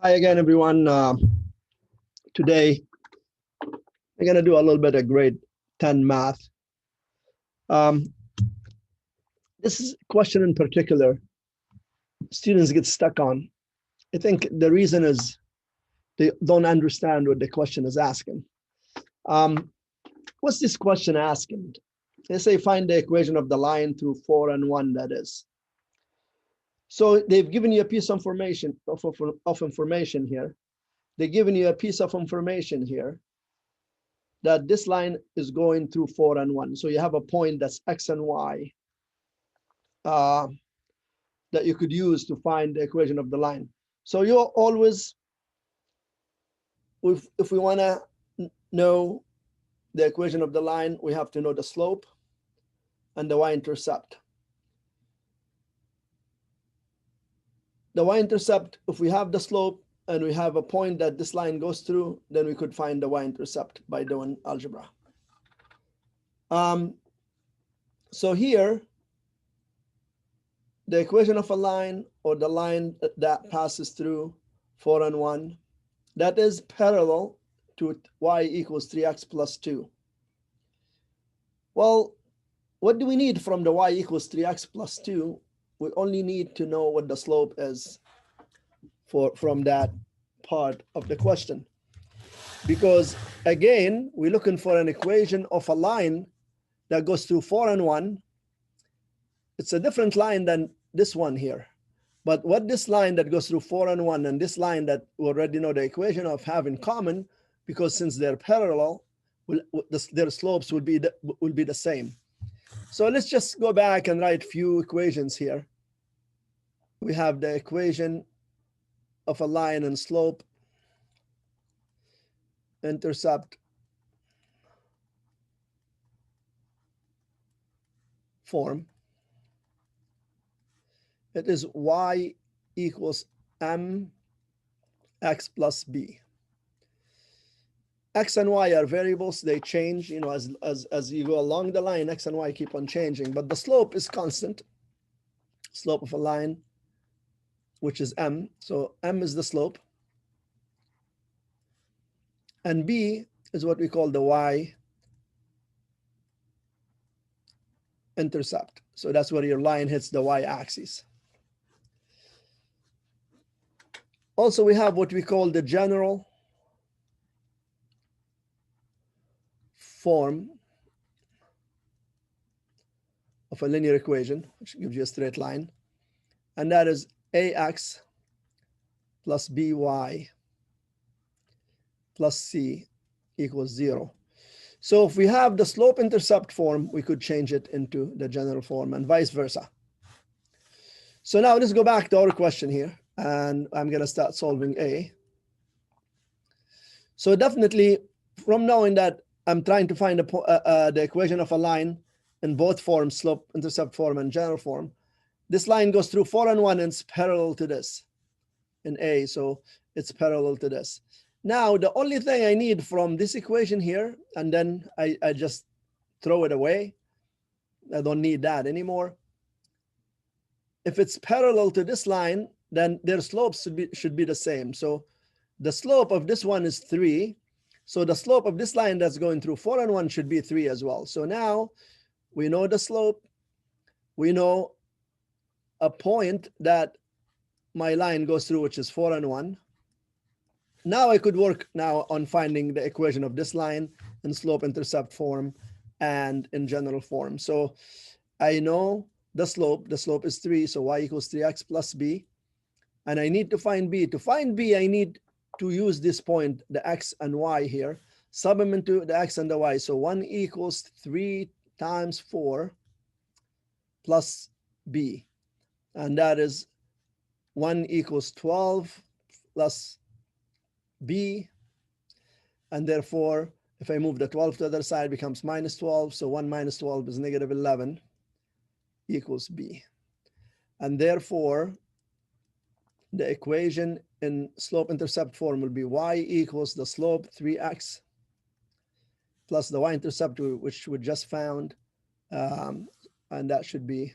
Hi again, everyone. Today, we're going to do a little bit of grade 10 math. This is a question in particular students get stuck on. I think the reason is they don't understand what the question is asking. What's this question asking? They say find the equation of the line through 4 and 1, that is. So they've given you a piece of information here. They've given you a piece of information here that this line is going through 4 and 1. So you have a point that's x and y that you could use to find the equation of the line. So you always, if we want to know the equation of the line, we have to know the slope and the y-intercept. The y-intercept, if we have the slope and we have a point that this line goes through, then we could find the y-intercept by doing algebra. So here, the equation of a line, or the line that passes through 4 and 1, that is parallel to y equals 3x plus 2. Well, what do we need from the y equals 3x plus 2? We only need to know what the slope is from that part of the question. Because again, we're looking for an equation of a line that goes through 4 and 1. It's a different line than this one here. But what this line that goes through 4 and 1 and this line that we already know the equation of have in common, because since they're parallel, their slopes will be the same. So let's just go back and write a few equations here. We have the equation of a line and slope, intercept form. It is y equals mx plus b. X and y are variables, they change, as you go along the line, x and y keep on changing, but the slope is constant. Slope of a line, which is m, so m is the slope. And b is what we call the y-intercept. So that's where your line hits the y-axis. Also, we have what we call the general form of a linear equation, which gives you a straight line. And that is ax plus by plus c equals 0. So if we have the slope-intercept form, we could change it into the general form and vice versa. So now let's go back to our question here, and I'm going to start solving A. So definitely, from knowing that I'm trying to find the equation of a line in both forms, slope-intercept form and general form, this line goes through 4 and 1 and it's parallel to this in A, so it's parallel to this. Now, the only thing I need from this equation here, and then I just throw it away. I don't need that anymore. If it's parallel to this line, then their slopes should be the same. So the slope of this one is 3. So the slope of this line that's going through 4 and 1 should be 3 as well. So now we know the slope. We know a point that my line goes through, which is 4 and 1. Now I could work now on finding the equation of this line in slope-intercept form and in general form. So I know the slope is 3, so y equals 3x plus b. And I need to find b. To find b, I need to use this point, the x and y here, sub them into the x and the y. So 1 equals 3 times 4 plus b. And that is 1 equals 12 plus b. And therefore, if I move the 12 to the other side, it becomes minus 12. So 1 minus 12 is negative 11 equals b. And therefore, the equation in slope-intercept form will be y equals the slope 3x plus the y-intercept, which we just found, and that should be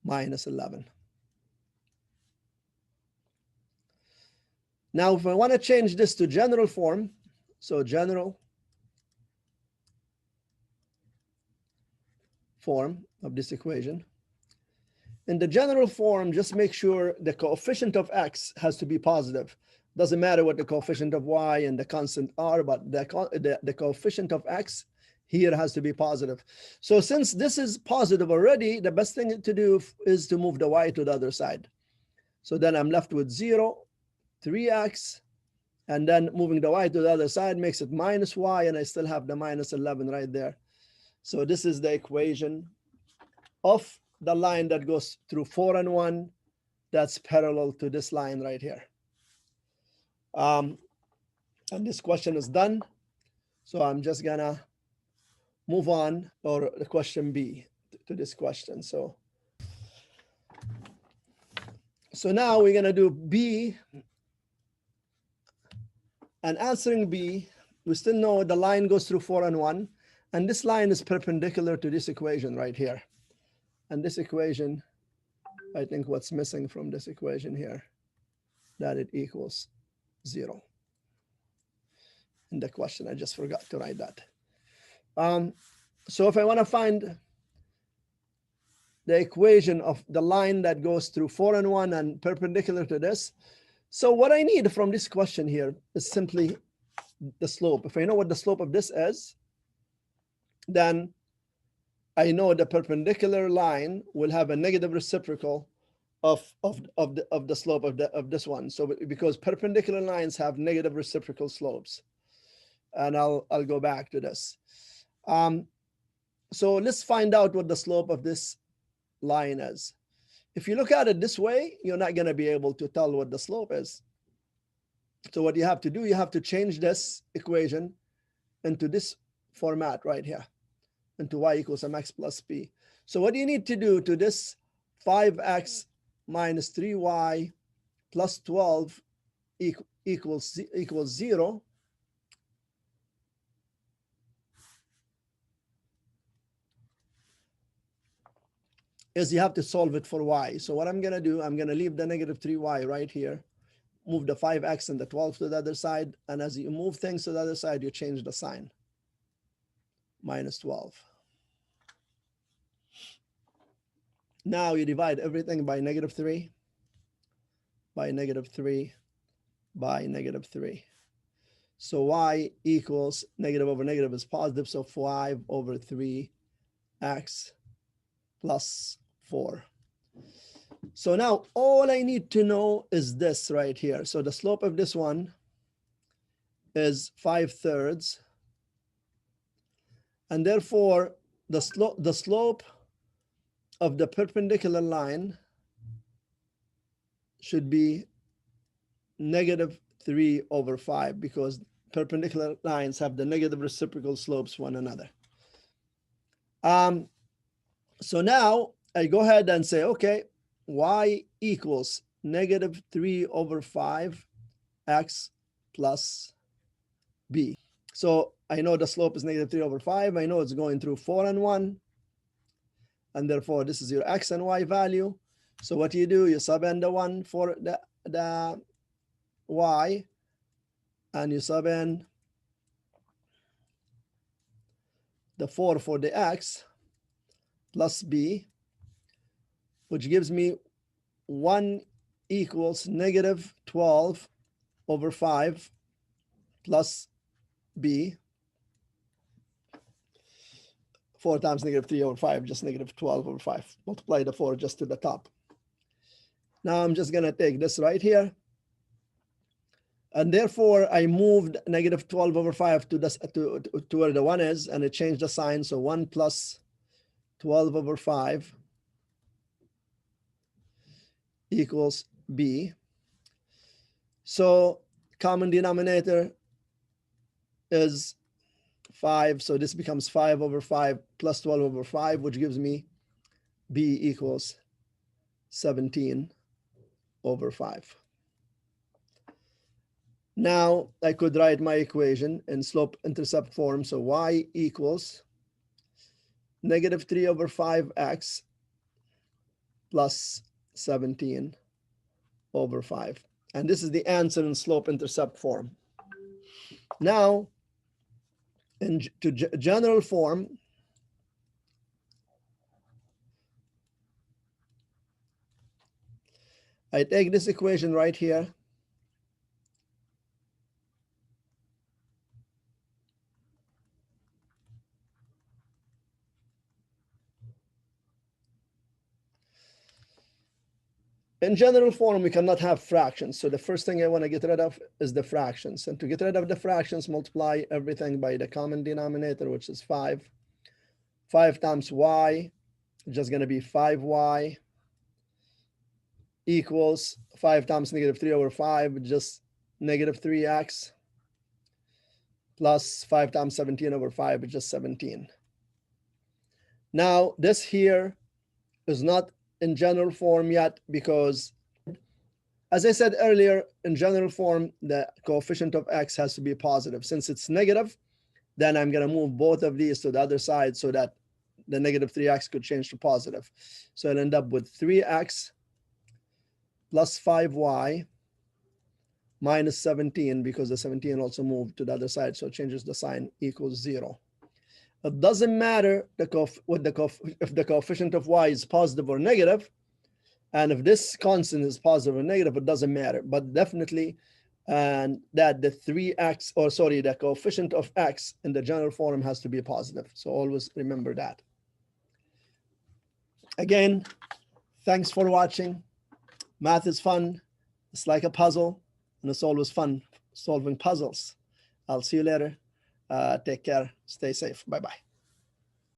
minus 11. Now, if I want to change this to general form, so general form of this equation, in the general form, just make sure the coefficient of x has to be positive. Doesn't matter what the coefficient of y and the constant are, but the coefficient of x here has to be positive. So since this is positive already, the best thing to do is to move the y to the other side. So then I'm left with 0, 3x, and then moving the y to the other side makes it minus y, and I still have the minus 11 right there. So this is the equation of the line that goes through 4 and 1 that's parallel to this line right here. And this question is done. So I'm just gonna move on, or the question B, to this question. So now we're gonna do B, and answering B, we still know the line goes through 4 and 1, and this line is perpendicular to this equation right here. And this equation, I think what's missing from this equation here, that it equals 0. In the question, I just forgot to write that. So if I want to find the equation of the line that goes through 4 and 1 and perpendicular to this, so what I need from this question here is simply the slope. If I know what the slope of this is, then I know the perpendicular line will have a negative reciprocal of the slope of this one. So because perpendicular lines have negative reciprocal slopes, and I'll go back to this. So let's find out what the slope of this line is. If you look at it this way, you're not going to be able to tell what the slope is. So what you have to do, you have to change this equation into this format right here, into y equals mx plus b. So what do you need to do to this 5x minus 3y plus 12 equals 0? Is you have to solve it for y. So what I'm going to do, I'm going to leave the negative 3y right here, move the 5x and the 12 to the other side, and as you move things to the other side, you change the sign, minus 12. Now you divide everything by negative 3, by negative 3, by negative 3. So y equals negative over negative is positive, so 5 over 3x plus 4. So now all I need to know is this right here. So the slope of this one is 5/3, and therefore the slope of the perpendicular line should be negative 3 over 5, because perpendicular lines have the negative reciprocal slopes one another. So now I go ahead and say, okay, y equals negative 3 over 5 x plus b. So I know the slope is negative 3 over 5. I know it's going through 4 and 1. And therefore, this is your x and y value. So what you do, you sub in the 1 for the y, and you sub in the 4 for the x plus b, which gives me 1 equals negative 12 over 5 plus b. 4 times negative 3 over 5, just negative 12 over 5. Multiply the 4 just to the top. Now I'm just going to take this right here. And therefore, I moved negative 12 over 5 to where the 1 is, and it changed the sign. So 1 plus 12 over 5 equals b. So common denominator is 5. So this becomes 5 over 5 plus 12 over 5, which gives me b equals 17 over 5. Now I could write my equation in slope-intercept form. So y equals negative 3 over 5x plus 17 over 5. And this is the answer in slope-intercept form. Now, to general form, I take this equation right here. In general form, we cannot have fractions. So the first thing I want to get rid of is the fractions. And to get rid of the fractions, multiply everything by the common denominator, which is 5. 5 times y, just going to be 5y, equals 5 times -3/5, just -3x, plus 5 times 17/5, just 17. Now, this here is not in general form yet because, as I said earlier, in general form, the coefficient of x has to be positive. Since it's negative, then I'm going to move both of these to the other side so that the -3x could change to positive. So I'll end up with 3x plus 5y minus 17, because the 17 also moved to the other side, so it changes the sign, equals 0. It doesn't matter if the coefficient of y is positive or negative, and if this constant is positive or negative, it doesn't matter. But definitely, and that the 3x, or sorry, the coefficient of x in the general form has to be positive. So always remember that. Again, thanks for watching. Math is fun. It's like a puzzle, and it's always fun solving puzzles. I'll see you later. Take care. Stay safe. Bye-bye.